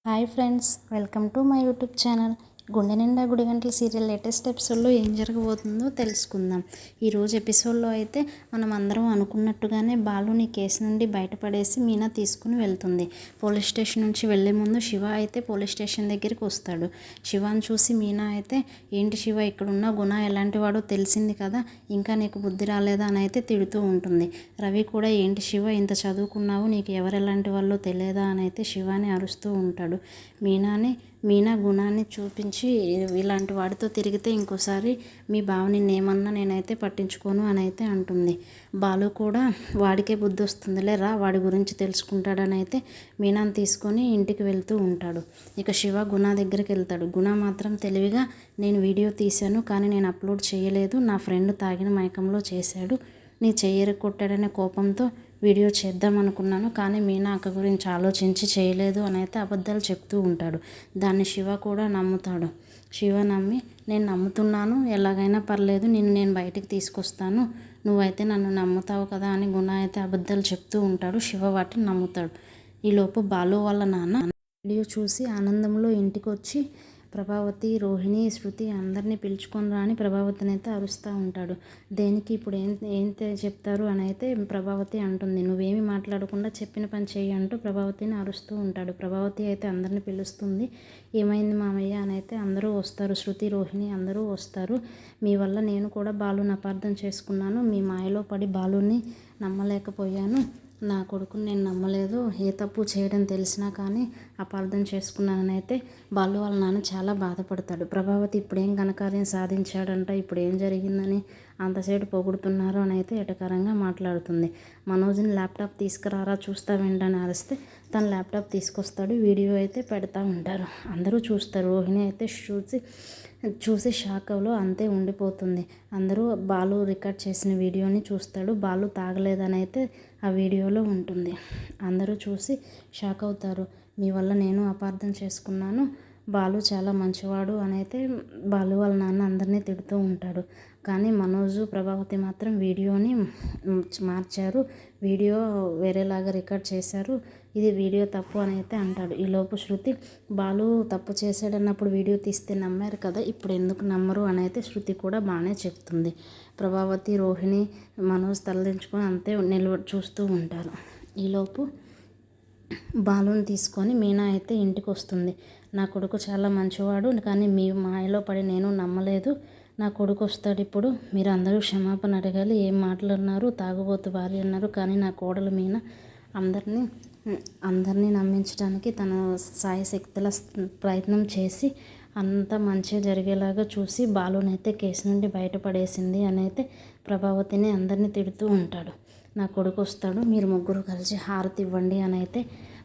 Hi friends, welcome to my YouTube channel. గుండె నిండా గుడిగంటల serial latest ఎపిసోడ్లో ఏం జరగబోతుందో తెలుసుకుందాం. ఈరోజు ఎపిసోడ్లో అయితే మనం అందరం అనుకున్నట్టుగానే బాలుని కేసు నుండి బయటపడేసి మీనా తీసుకుని వెళ్తుంది. పోలీస్ స్టేషన్ నుంచి వెళ్లే ముందు శివ అయితే పోలీస్ స్టేషన్ దగ్గరికి వస్తాడు. శివాని చూసి మీనా అయితే, ఏంటి శివ ఇక్కడున్న గుణ ఎలాంటి వాడో తెలిసింది కదా, ఇంకా నీకు బుద్ధి రాలేదా అని అయితే తిడుతూ ఉంటుంది. రవి కూడా, ఏంటి శివ ఇంత చదువుకున్నావు, నీకు ఎవరెలాంటి వాళ్ళో తెలియదా అని అయితే శివాని అరుస్తూ ఉంటాడు. మీనా గుణాన్ని చూపించి, ఇలాంటి వాడితో తిరిగితే ఇంకోసారి మీ బావ నిన్నేమన్నా నేనైతే పట్టించుకోను అని అయితే అంటుంది. బాలు కూడా, వాడికే బుద్ధి వస్తుందిలే రా, వాడి గురించి తెలుసుకుంటాడని అయితే మీనాని తీసుకొని ఇంటికి వెళ్తూ ఉంటాడు. ఇక శివ గుణ దగ్గరికి వెళ్తాడు. గుణ మాత్రం తెలివిగా, నేను వీడియో తీశాను కానీ నేను అప్లోడ్ చేయలేదు, నా ఫ్రెండ్ తాగిన మైకంలో చేశాడు, నీ చెయ్యరు కొట్టాడనే కోపంతో వీడియో చేద్దాం అనుకున్నాను, కానీ మీనా అక్క గురించి ఆలోచించి చేయలేదు అని అయితే అబద్ధాలు చెప్తూ ఉంటాడు. దాన్ని శివ కూడా నమ్ముతాడు. శివ నమ్మి, నేను నమ్ముతున్నాను, ఎలాగైనా పర్లేదు, నేను బయటికి తీసుకొస్తాను, నువ్వైతే నన్ను నమ్ముతావు కదా అని గుణ అయితే అబద్ధాలు చెప్తూ ఉంటాడు. శివ వాటిని నమ్ముతాడు. ఈలోపు బాలు వాళ్ళ నాన్న వీడియో చూసి ఆనందంలో ఇంటికి వచ్చి ప్రభావతి, రోహిణి, శృతి అందరినీ పిలుచుకొని రాని ప్రభావతిని అయితే అరుస్తూ ఉంటాడు. దేనికి ఇప్పుడు ఏం చెప్తారు అని అయితే ప్రభావతి అంటుంది. నువ్వేమి మాట్లాడకుండా చెప్పిన పని చేయి అంటూ ప్రభావతిని అరుస్తూ ఉంటాడు. ప్రభావతి అయితే అందరిని పిలుస్తుంది. ఏమైంది మామయ్య అని అయితే అందరూ వస్తారు. శృతి, రోహిణి అందరూ వస్తారు. మీ వల్ల నేను కూడా బాలుని అపార్థం చేసుకున్నాను, మీ మాయలో పడి బాలుని నమ్మలేకపోయాను, నా కొడుకుని నేను నమ్మలేదు, ఏ తప్పు చేయడం తెలిసినా కానీ అపార్థం చేసుకున్నానని అయితే బాలు వాళ్ళ నాన్న చాలా బాధపడతాడు. ప్రభావతి ఇప్పుడేం ఘనకార్యం సాధించాడంట, ఇప్పుడు ఏం జరిగిందని అంతసేపు పొగుడుతున్నారు అని అయితే ఎటకారంగా మాట్లాడుతుంది. మనోజ్ని ల్యాప్టాప్ తీసుకురారా చూస్తా వెంటనే అరిస్తే తను ల్యాప్టాప్ తీసుకొస్తాడు. వీడియో అయితే పెడతా ఉంటారు. అందరూ చూస్తారు. రోహిణి అయితే చూసి షాక్లో అంతే ఉండిపోతుంది. అందరూ బాలు రికార్డ్ చేసిన వీడియోని చూస్తాడు. బాలు తాగలేదని అయితే ఆ వీడియోలో ఉంటుంది. అందరూ చూసి షాక్ అవుతారు. మీ వల్ల నేను అపార్థం చేసుకున్నాను, బాలు చాలా మంచివాడు అని అయితే బాలు వాళ్ళ నాన్న అందరినీ తిడుతూ ఉంటాడు. కానీ మనోజు, ప్రభావతి మాత్రం వీడియోని మార్చారు, వీడియో వేరేలాగా రికార్డ్ చేశారు, ఇది వీడియో తప్పు అని అయితే అంటాడు. ఈలోపు శృతి, బాలు తప్పు చేశాడన్నప్పుడు వీడియో తీస్తే నమ్మారు కదా, ఇప్పుడు ఎందుకు నమ్మరు అని అయితే శృతి కూడా బాగానే చెప్తుంది. ప్రభావతి, రోహిణి, మనోజ్ తలదించుకొని అంతే చూస్తూ ఉంటారు. ఈలోపు బాలుని తీసుకొని మీనా అయితే ఇంటికి వస్తుంది. నా కొడుకు చాలా మంచివాడు, కానీ మీ మాయలో పడి నేను నమ్మలేదు, నా కొడుకు వస్తాడు ఇప్పుడు, మీరు అందరూ క్షమాపణ అడగాలి, ఏం మాట్లాడినారు, తాగుబోతు భార్య అన్నారు, కానీ నా కోడలు మీనా అందరినీ నమ్మించడానికి తన సాయశక్తుల ప్రయత్నం చేసి అంత మంచిగా జరిగేలాగా చూసి బాలునైతే కేసు నుండి బయటపడేసింది అని అయితే ప్రభావతిని అందరినీ తిడుతూ ఉంటాడు. నా కొడుకు వస్తాడు, మీరు ముగ్గురు కలిసి హారతి ఇవ్వండి అని అయితే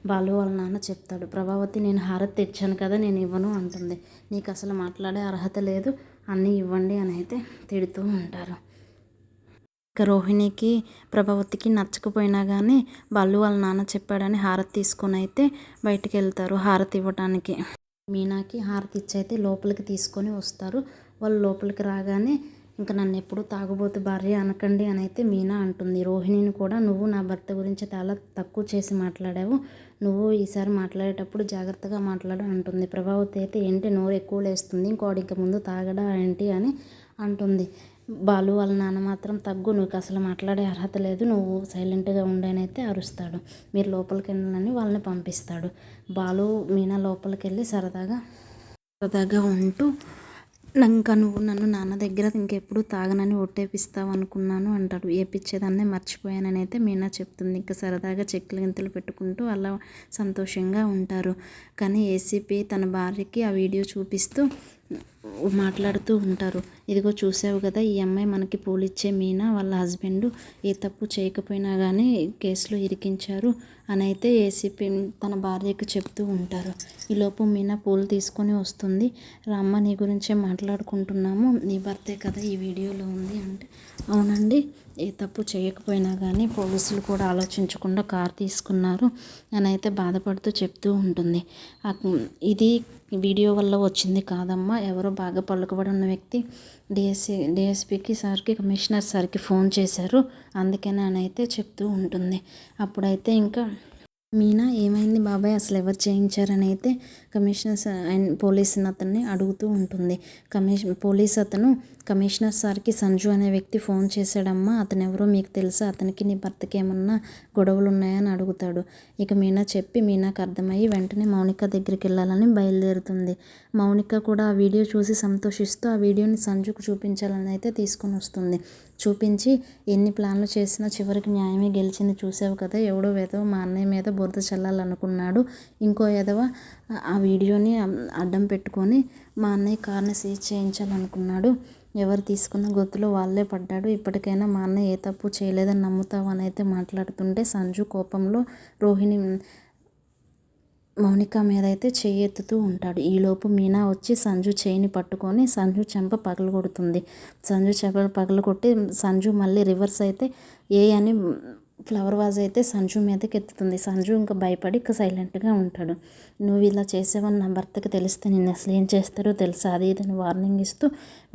బాలు వాళ్ళ నాన్న చెప్తాడు. ప్రభావతి, నేను హారతి తెచ్చాను కదా, నేను ఇవ్వను అంటుంది. నీకు అసలు మాట్లాడే అర్హత లేదు, అన్నీ ఇవ్వండి అని అయితే తిడుతూ ఉంటారు. ఇక రోహిణికి, ప్రభావతికి నచ్చకపోయినా కానీ బాలు వాళ్ళ నాన్న చెప్పాడని హారతి తీసుకొని అయితే బయటికి వెళ్తారు హారతి ఇవ్వటానికి. మీనాకి హారతి ఇచ్చి అయితే లోపలికి తీసుకొని వస్తారు. వాళ్ళు లోపలికి రాగానే, ఇంకా నన్ను ఎప్పుడు తాగుబోతు భార్య అనకండి అని అయితే మీనా అంటుంది. రోహిణిని కూడా, నువ్వు నా భర్త గురించి చాలా తక్కువ చేసి మాట్లాడావు, నువ్వు ఈసారి మాట్లాడేటప్పుడు జాగ్రత్తగా మాట్లాడు అంటుంది. ప్రభావతి అయితే, ఏంటి నోరు ఎక్కువ లేస్తుంది, ఇంకోటి ఇంక ముందు తాగడా ఏంటి అని అంటుంది. బాలు వాళ్ళ నాన్న మాత్రం, తగ్గు, నువ్వు అసలు మాట్లాడే అర్హత లేదు, నువ్వు సైలెంట్గా ఉండేనైతే అరుస్తాడు. మీరు లోపలికి వెళ్ళాలని వాళ్ళని పంపిస్తాడు. బాలు మీనా లోపలికి వెళ్ళి సరదాగా ఉంటూ, ఇంకా నువ్వు నన్ను నాన్న దగ్గర ఇంకెప్పుడు తాగనని ఒట్టేపిస్తావు అనుకున్నాను అంటాడు. ఏపిచ్చేదాన్నే మర్చిపోయానని అయితే మీనా చెప్తుంది. ఇంకా సరదాగా చెక్కులు గింతలు పెట్టుకుంటూ అలా సంతోషంగా ఉంటారు. కానీ ఏసీపీ తన భార్యకి ఆ వీడియో చూపిస్తూ మాట్లాడుతూ ఉంటారు. ఇదిగో చూసావు కదా, ఈ అమ్మాయి మనకి పూలిచ్చే మీనా వాళ్ళ హస్బెండ్ ఏ తప్పు చేయకపోయినా కానీ కేసులో ఇరికించారు అని అయితే ఏసీపీ తన భార్యకు చెప్తూ ఉంటారు. ఈలోపు మీనా పూలు తీసుకొని వస్తుంది. రామ్మ, నీ గురించే మాట్లాడుకుంటున్నాము, నీ భర్తే కదా ఈ వీడియోలో ఉంది అంటే, అవునండి, ఏ తప్పు చేయకపోయినా కానీ పోలీసులు కూడా ఆలోచించకుండా కారు తీసుకున్నారు అని అయితే బాధపడుతూ చెప్తూ ఉంటుంది. ఇది వీడియో వల్ల వచ్చింది కాదమ్మా, ఎవరో బాగా పలుకుబడి ఉన్న వ్యక్తి డిఎస్పీకి సార్కి, కమిషనర్ సార్కి ఫోన్ చేశారు, అందుకని అని అయితే చెప్తూ ఉంటుంది. అప్పుడైతే ఇంకా మీనా ఏమైంది బాబాయ్, అసలు ఎవరు చేయించారని అయితే కమిషనర్ అండ్ పోలీస్ అతన్ని అడుగుతూ ఉంటుంది. పోలీస్ అతను కమిషనర్ సార్కి సంజు అనే వ్యక్తి ఫోన్ చేశాడమ్మా, అతను ఎవరో మీకు తెలుసా, అతనికి నీ భర్తకి ఏమన్నా గొడవలు ఉన్నాయని అడుగుతాడు. ఇక మీనా చెప్పి మీనాకు అర్థమయ్యి వెంటనే మౌనిక దగ్గరికి వెళ్ళాలని బయలుదేరుతుంది. మౌనిక కూడా ఆ వీడియో చూసి సంతోషిస్తూ ఆ వీడియోని సంజుకు చూపించాలని అయితే తీసుకొని వస్తుంది. చూపించి ఎన్ని ప్లాన్లు చేసినా చివరికి న్యాయమే గెలిచింది, చూసావు కదా, ఎవడో వెధవ మా అన్నయ్య మీద బురద చల్లాలనుకున్నాడు, ఇంకో ఎదవ ఆ వీడియోని అడ్డం పెట్టుకొని మా అన్నయ్య కార్ని సీజ్ చేయించాలనుకున్నాడు, ఎవరు తీసుకున్న గొత్తులో వాళ్ళే పడ్డాడు, ఇప్పటికైనా మా అన్నయ్య ఏ తప్పు చేయలేదని నమ్ముతావు అని అయితే మాట్లాడుతుంటే సంజు కోపంలో రోహిణి మౌనిక మీద అయితే చెయ్యి ఎత్తుతూ ఉంటాడు. ఈలోపు మీనా వచ్చి సంజు చేయిని పట్టుకొని సంజు చెంప పగలగొడుతుంది. సంజు చెంప పగలగొట్టి సంజు మళ్ళీ రివర్స్ అయితే ఏ అని ఫ్లవర్ వాజ్ అయితే సంజు మీదకి ఎత్తుతుంది. సంజు ఇంకా భయపడి ఇంకా సైలెంట్గా ఉంటాడు. నువ్వు ఇలా చేసావని నా భర్తకి తెలిస్తే నిన్ను అసలు ఏం చేస్తారో తెలుసా, అది ఇదని వార్నింగ్ ఇస్తూ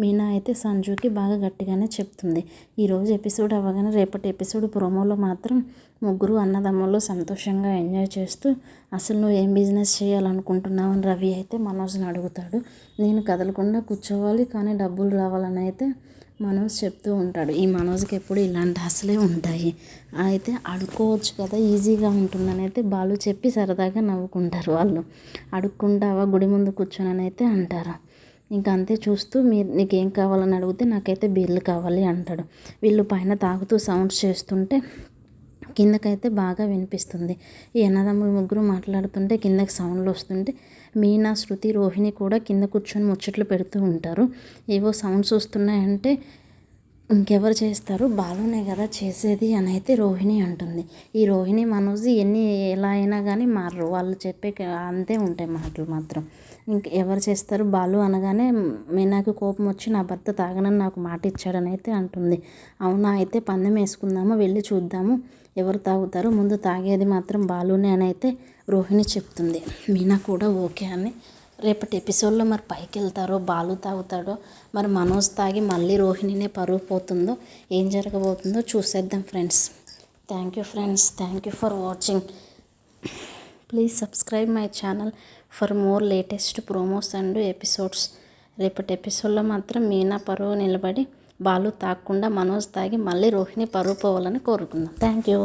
మీనా అయితే సంజుకి బాగా గట్టిగానే చెప్తుంది. ఈరోజు ఎపిసోడ్ అవ్వగానే రేపటి ఎపిసోడ్ ప్రోమోలో మాత్రం ముగ్గురు అన్నదమ్ములు సంతోషంగా ఎంజాయ్ చేస్తూ అసలు నువ్వు ఏం బిజినెస్ చేయాలనుకుంటున్నావు అని రవి అయితే మనోజ్ని అడుగుతాడు. నేను కదలకుండా కూర్చోవాలి కానీ డబ్బులు రావాలని అయితే మనోజ్ చెప్తూ ఉంటాడు. ఈ మనోజ్కి ఎప్పుడు ఇలాంటి ఆశలే ఉంటాయి. అయితే అడుక్కోవచ్చు కదా, ఈజీగా ఉంటుందని అయితే బాలు చెప్పి సరదాగా నవ్వుకుంటారు వాళ్ళు. అడుక్కుంటావా గుడి ముందు కూర్చొని అయితే అంటారు. ఇంకా అంతే చూస్తూ నీకేం కావాలని అడిగితే నాకైతే బీర్లు కావాలి అంటాడు. వీళ్ళు పైన తాగుతూ సౌండ్స్ చేస్తుంటే కిందకైతే బాగా వినిపిస్తుంది. ఈ అన్నదమ్ములు ముగ్గురు మాట్లాడుతుంటే కిందకి సౌండ్లు వస్తుంటే మీనా, శృతి, రోహిణి కూడా కింద కూర్చొని ముచ్చట్లు పెడుతూ ఉంటారు. ఏవో సౌండ్స్ వస్తున్నాయంటే ఇంకెవరు చేస్తారు, బాలునే కదా చేసేది అని అయితే రోహిణి అంటుంది. ఈ రోహిణి మనోజ్ ఎలా అయినా కానీ మారరు, వాళ్ళు చెప్పే అంతే ఉంటాయి మాటలు మాత్రం. ఎవరు చేస్తారు, బాలు అనగానే మీనాకి కోపం వచ్చి నా భర్త తాగనని నాకు మాట ఇచ్చాడని అయితే అంటుంది. అవునా, అయితే పందెం వేసుకుందాము, వెళ్ళి చూద్దాము ఎవరు తాగుతారో, ముందు తాగేది మాత్రం బాలునే అని అయితే రోహిణి చెప్తుంది. మీనా కూడా ఓకే అని. రేపటి ఎపిసోడ్లో మరి పైకి వెళ్తారో, బాలు తాగుతాడో, మరి మనోజ్ తాగి మళ్ళీ రోహిణినే పరువు పోతుందో, ఏం జరగబోతుందో చూసేద్దాం friends. Thank you friends, thank you for watching. Please subscribe my channel for more latest promos and episodes. రేపటి ఎపిసోడ్లో మాత్రం మీనా పరువు నిలబడి బాలు తాగకుండా మనోజ్ తాగి మళ్ళీ రోహిణి పరువు పోవాలని కోరుకుందాం. Thank you.